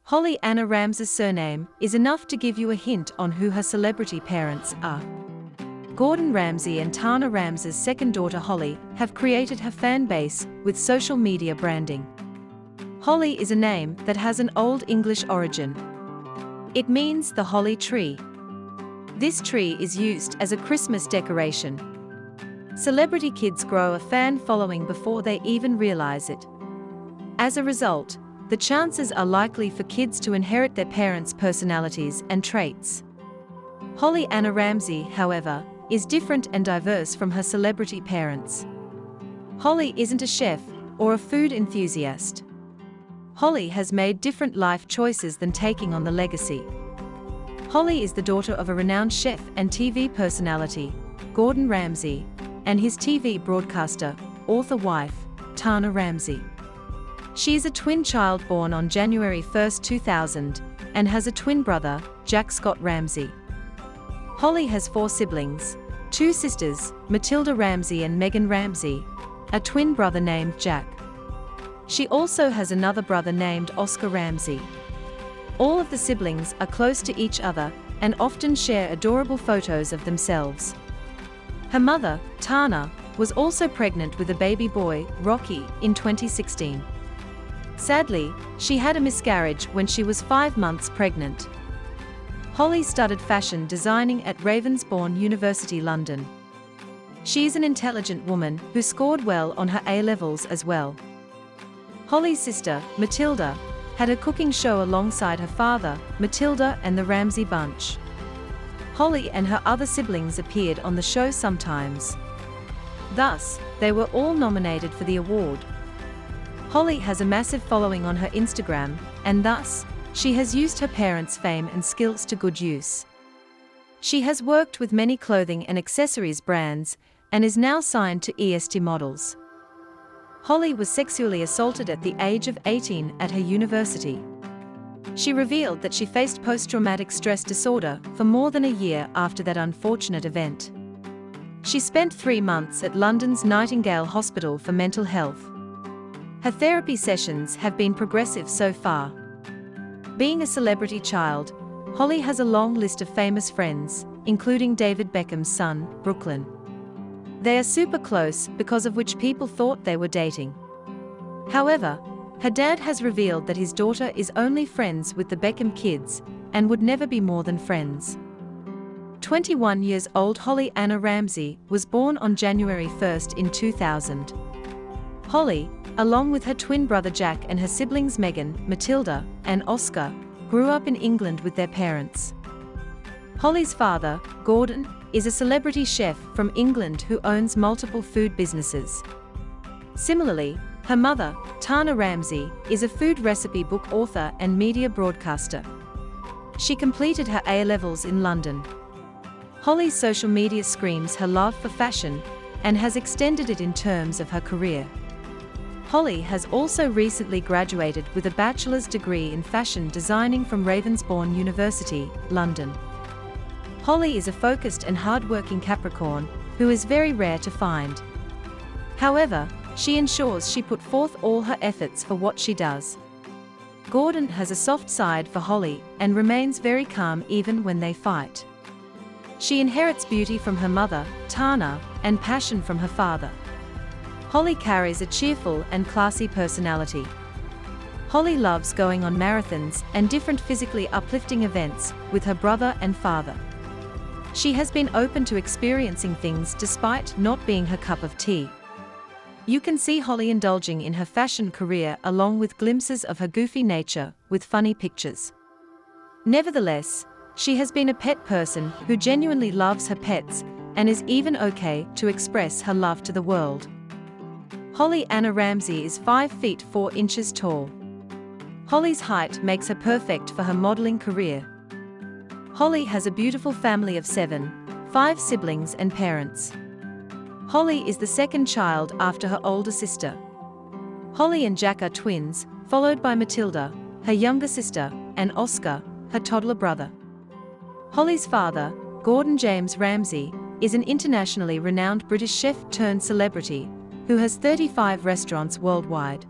Holly Anna Ramsey's surname is enough to give you a hint on who her celebrity parents are. Gordon Ramsay and Tana Ramsey's second daughter Holly have created her fan base with social media branding. Holly is a name that has an Old English origin. It means the holly tree. This tree is used as a Christmas decoration. Celebrity kids grow a fan following before they even realize it. As a result, the chances are likely for kids to inherit their parents' personalities and traits. Holly Anna Ramsey, however, is different and diverse from her celebrity parents. Holly isn't a chef or a food enthusiast. Holly has made different life choices than taking on the legacy. Holly is the daughter of a renowned chef and TV personality, Gordon Ramsay, and his TV broadcaster, author wife, Tana Ramsey. She is a twin child born on January 1, 2000, and has a twin brother, Jack Scott Ramsey. Holly has 4 siblings, 2 sisters, Matilda Ramsey and Megan Ramsey, a twin brother named Jack. She also has another brother named Oscar Ramsey. All of the siblings are close to each other and often share adorable photos of themselves. Her mother, Tana, was also pregnant with a baby boy, Rocky, in 2016. Sadly, she had a miscarriage when she was 5 months pregnant. Holly studied fashion designing at Ravensbourne University, London. She is an intelligent woman who scored well on her A-levels as well. Holly's sister, Matilda, had a cooking show alongside her father, Matilda and the Ramsey Bunch. Holly and her other siblings appeared on the show sometimes. Thus, they were all nominated for the award. Holly has a massive following on her Instagram, and thus, she has used her parents' fame and skills to good use. She has worked with many clothing and accessories brands, and is now signed to EST Models. Holly was sexually assaulted at the age of 18 at her university. She revealed that she faced post-traumatic stress disorder for more than a year after that unfortunate event. She spent 3 months at London's Nightingale Hospital for mental health. Her therapy sessions have been progressive so far. Being a celebrity child, Holly has a long list of famous friends, including David Beckham's son, Brooklyn. They are super close because of which people thought they were dating. However, her dad has revealed that his daughter is only friends with the Beckham kids and would never be more than friends. 21 years old Holly Anna Ramsey was born on January 1 in 2000. Holly, along with her twin brother Jack and her siblings Megan, Matilda, and Oscar, grew up in England with their parents. Holly's father, Gordon, is a celebrity chef from England who owns multiple food businesses. Similarly, her mother, Tana Ramsey, is a food recipe book author and media broadcaster. She completed her A-levels in London. Holly's social media screams her love for fashion and has extended it in terms of her career. Holly has also recently graduated with a bachelor's degree in fashion designing from Ravensbourne University, London. Holly is a focused and hard-working Capricorn who is very rare to find. However, she ensures she put forth all her efforts for what she does. Gordon has a soft side for Holly and remains very calm even when they fight. She inherits beauty from her mother, Tana, and passion from her father. Holly carries a cheerful and classy personality. Holly loves going on marathons and different physically uplifting events with her brother and father. She has been open to experiencing things despite not being her cup of tea. You can see Holly indulging in her fashion career along with glimpses of her goofy nature with funny pictures. Nevertheless, she has been a pet person who genuinely loves her pets and is even okay to express her love to the world. Holly Anna Ramsey is 5 feet 4 inches tall. Holly's height makes her perfect for her modeling career. Holly has a beautiful family of 7, 5 siblings and parents. Holly is the second child after her older sister. Holly and Jack are twins, followed by Matilda, her younger sister, and Oscar, her toddler brother. Holly's father, Gordon James Ramsay, is an internationally renowned British chef turned celebrity who has 35 restaurants worldwide.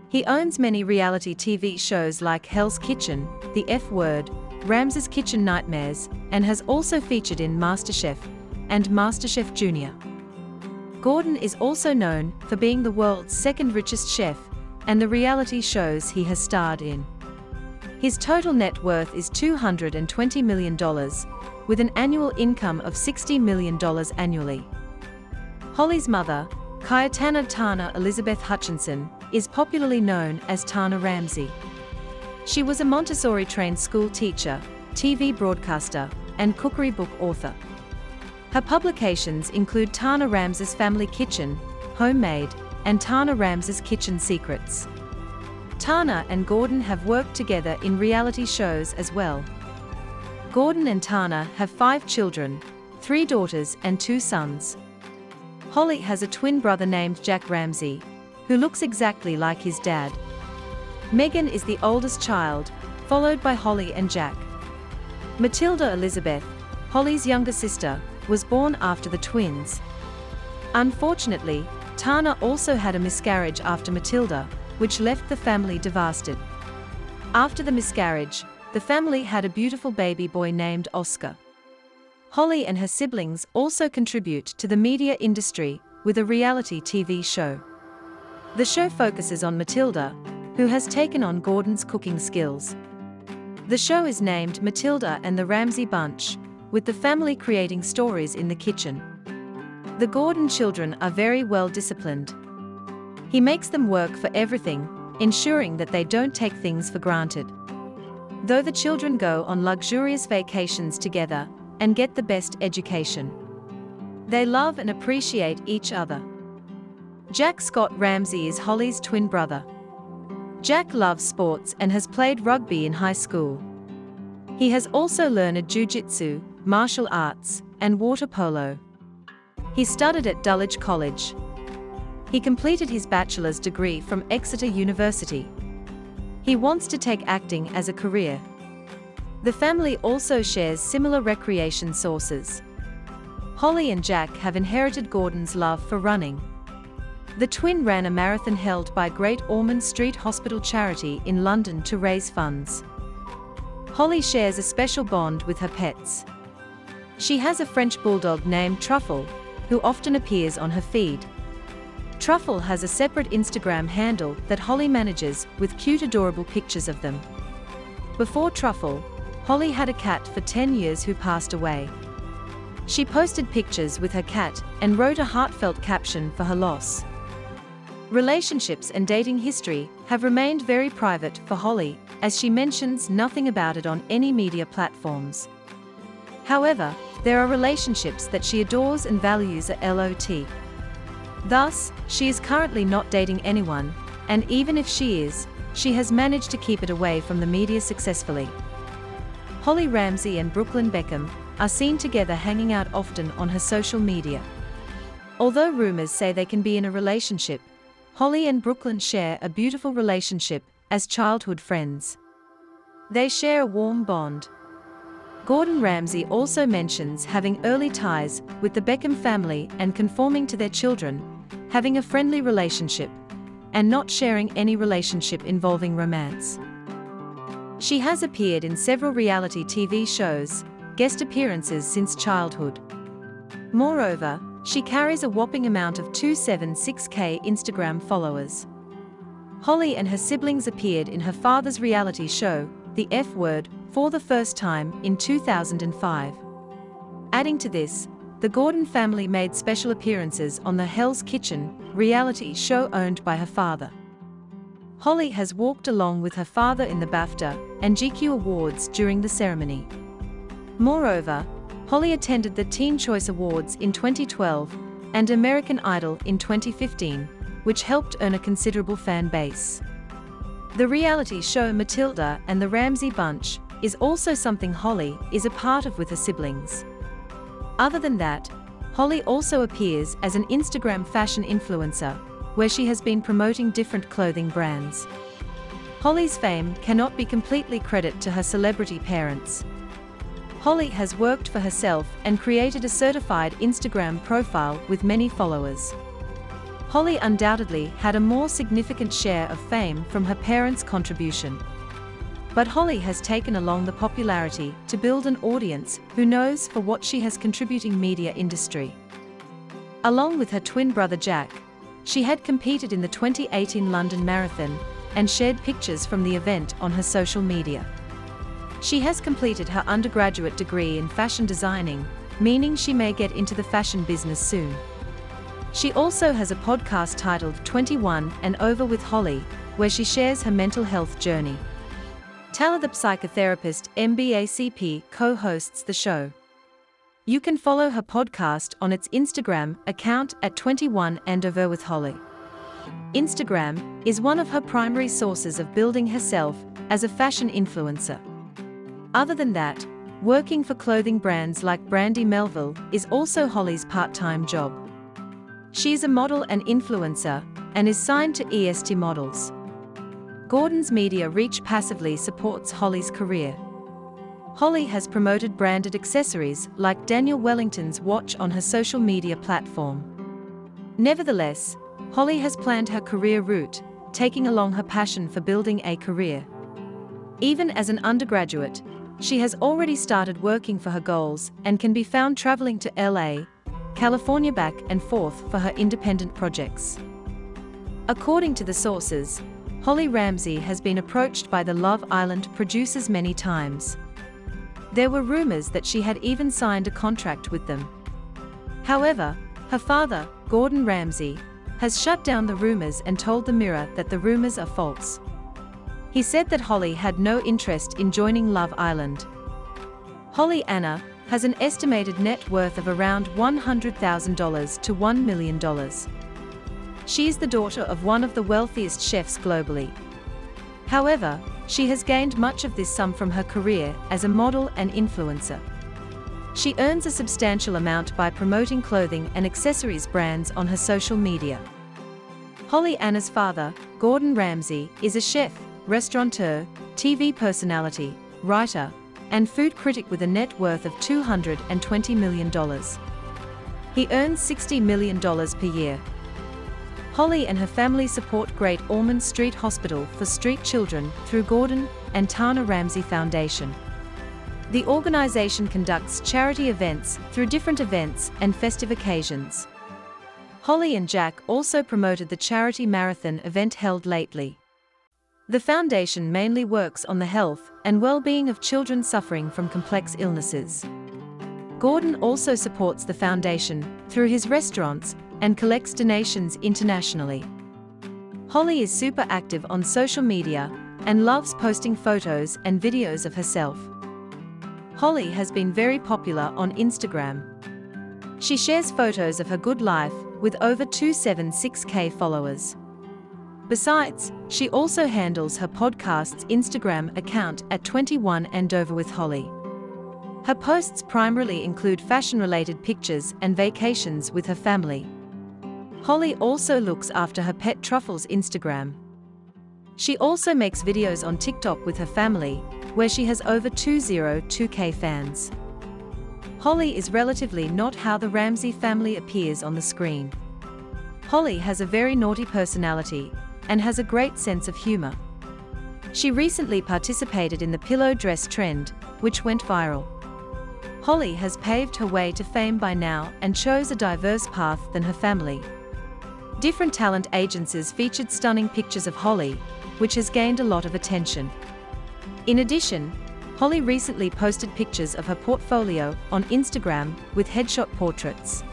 He owns many reality TV shows like Hell's Kitchen, The F Word, Rams's Kitchen Nightmares, and has also featured in MasterChef and MasterChef Junior. Gordon is also known for being the world's second richest chef and the reality shows he has starred in. His total net worth is $220 million, with an annual income of $60 million annually. Holly's mother, Cayetana Tana Elizabeth Hutchinson, is popularly known as Tana Ramsay. She was a Montessori-trained school teacher, TV broadcaster, and cookery book author. Her publications include Tana Ramsay's Family Kitchen, Homemade, and Tana Ramsay's Kitchen Secrets. Tana and Gordon have worked together in reality shows as well. Gordon and Tana have 5 children, 3 daughters and 2 sons. Holly has a twin brother named Jack Ramsay, who looks exactly like his dad. Megan is the oldest child, followed by Holly and Jack. Matilda Elizabeth, Holly's younger sister, was born after the twins. Unfortunately, Tana also had a miscarriage after Matilda, which left the family devastated. After the miscarriage, the family had a beautiful baby boy named Oscar. Holly and her siblings also contribute to the media industry with a reality TV show. The show focuses on Matilda, who has taken on Gordon's cooking skills. The show is named Matilda and the Ramsay Bunch, with the family creating stories in the kitchen. The Gordon children are very well disciplined. He makes them work for everything, ensuring that they don't take things for granted. Though the children go on luxurious vacations together and get the best education, they love and appreciate each other. Jack Scott Ramsay is Holly's twin brother. Jack loves sports and has played rugby in high school. He has also learned jiu-jitsu, martial arts, and water polo. He studied at Dulwich College. He completed his bachelor's degree from Exeter University. He wants to take acting as a career. The family also shares similar recreation sources. Holly and Jack have inherited Gordon's love for running. The twin ran a marathon held by Great Ormond Street Hospital charity in London to raise funds. Holly shares a special bond with her pets. She has a French bulldog named Truffle, who often appears on her feed. Truffle has a separate Instagram handle that Holly manages with cute adorable pictures of them. Before Truffle, Holly had a cat for 10 years who passed away. She posted pictures with her cat and wrote a heartfelt caption for her loss. Relationships and dating history have remained very private for Holly, as she mentions nothing about it on any media platforms. However, there are relationships that she adores and values a lot. Thus, she is currently not dating anyone, and even if she is, she has managed to keep it away from the media successfully. Holly Ramsay and Brooklyn Beckham are seen together hanging out often on her social media. Although rumors say they can be in a relationship, Holly and Brooklyn share a beautiful relationship as childhood friends. They share a warm bond. Gordon Ramsay also mentions having early ties with the Beckham family and conforming to their children, having a friendly relationship, and not sharing any relationship involving romance. She has appeared in several reality TV shows, guest appearances since childhood. Moreover, she carries a whopping amount of 276K Instagram followers. Holly and her siblings appeared in her father's reality show, The F Word, for the first time in 2005. Adding to this, the Gordon family made special appearances on the Hell's Kitchen reality show owned by her father. Holly has walked along with her father in the BAFTA and GQ Awards during the ceremony. Moreover, Holly attended the Teen Choice Awards in 2012 and American Idol in 2015, which helped earn a considerable fan base. The reality show Matilda and the Ramsay Bunch is also something Holly is a part of with her siblings. Other than that, Holly also appears as an Instagram fashion influencer, where she has been promoting different clothing brands. Holly's fame cannot be completely credited to her celebrity parents. Holly has worked for herself and created a certified Instagram profile with many followers. Holly undoubtedly had a more significant share of fame from her parents' contribution. But Holly has taken along the popularity to build an audience who knows for what she has contributing media industry. Along with her twin brother Jack, she had competed in the 2018 London Marathon and shared pictures from the event on her social media. She has completed her undergraduate degree in fashion designing, meaning she may get into the fashion business soon. She also has a podcast titled 21 and Over with Holly, where she shares her mental health journey. Tala the psychotherapist MBACP co-hosts the show. You can follow her podcast on its Instagram account at 21 and Over with Holly. Instagram is one of her primary sources of building herself as a fashion influencer. Other than that, working for clothing brands like Brandy Melville is also Holly's part-time job. She is a model and influencer, and is signed to EST Models. Gordon's media reach passively supports Holly's career. Holly has promoted branded accessories like Daniel Wellington's watch on her social media platform. Nevertheless, Holly has planned her career route, taking along her passion for building a career. Even as an undergraduate, she has already started working for her goals and can be found traveling to LA, California back and forth for her independent projects. According to the sources, Holly Ramsey has been approached by the Love Island producers many times. There were rumors that she had even signed a contract with them. However, her father, Gordon Ramsay, has shut down the rumors and told the Mirror that the rumors are false. He said that Holly had no interest in joining Love Island. Holly Anna has an estimated net worth of around $100,000 to $1 million. She is the daughter of one of the wealthiest chefs globally. However, she has gained much of this sum from her career as a model and influencer. She earns a substantial amount by promoting clothing and accessories brands on her social media. Holly Anna's father, Gordon Ramsay, is a chef, restaurateur, TV personality, writer, and food critic with a net worth of $220 million. He earns $60 million per year. Holly and her family support Great Ormond Street Hospital for Street Children through Gordon and Tana Ramsay Foundation. The organization conducts charity events through different events and festive occasions. Holly and Jack also promoted the charity marathon event held lately. The foundation mainly works on the health and well-being of children suffering from complex illnesses. Gordon also supports the foundation through his restaurants and collects donations internationally. Holly is super active on social media and loves posting photos and videos of herself. Holly has been very popular on Instagram. She shares photos of her good life with over 276K followers. Besides, she also handles her podcast's Instagram account at 21 and Over with Holly. Her posts primarily include fashion-related pictures and vacations with her family. Holly also looks after her pet Truffle's Instagram. She also makes videos on TikTok with her family, where she has over 202K fans. Holly is relatively not how the Ramsay family appears on the screen. Holly has a very naughty personality and has a great sense of humor. She recently participated in the pillow dress trend, which went viral. Holly has paved her way to fame by now and chose a diverse path than her family. Different talent agencies featured stunning pictures of Holly, which has gained a lot of attention. In addition, Holly recently posted pictures of her portfolio on Instagram with headshot portraits.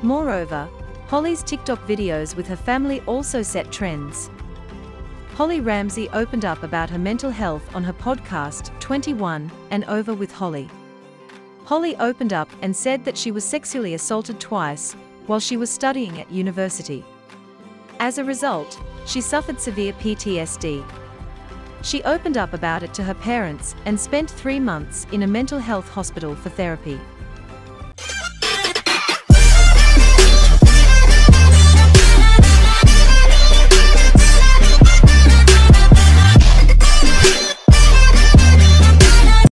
Moreover, Holly's TikTok videos with her family also set trends. Holly Ramsay opened up about her mental health on her podcast, 21 and Over with Holly. Holly opened up and said that she was sexually assaulted twice while she was studying at university. As a result, she suffered severe PTSD. She opened up about it to her parents and spent 3 months in a mental health hospital for therapy.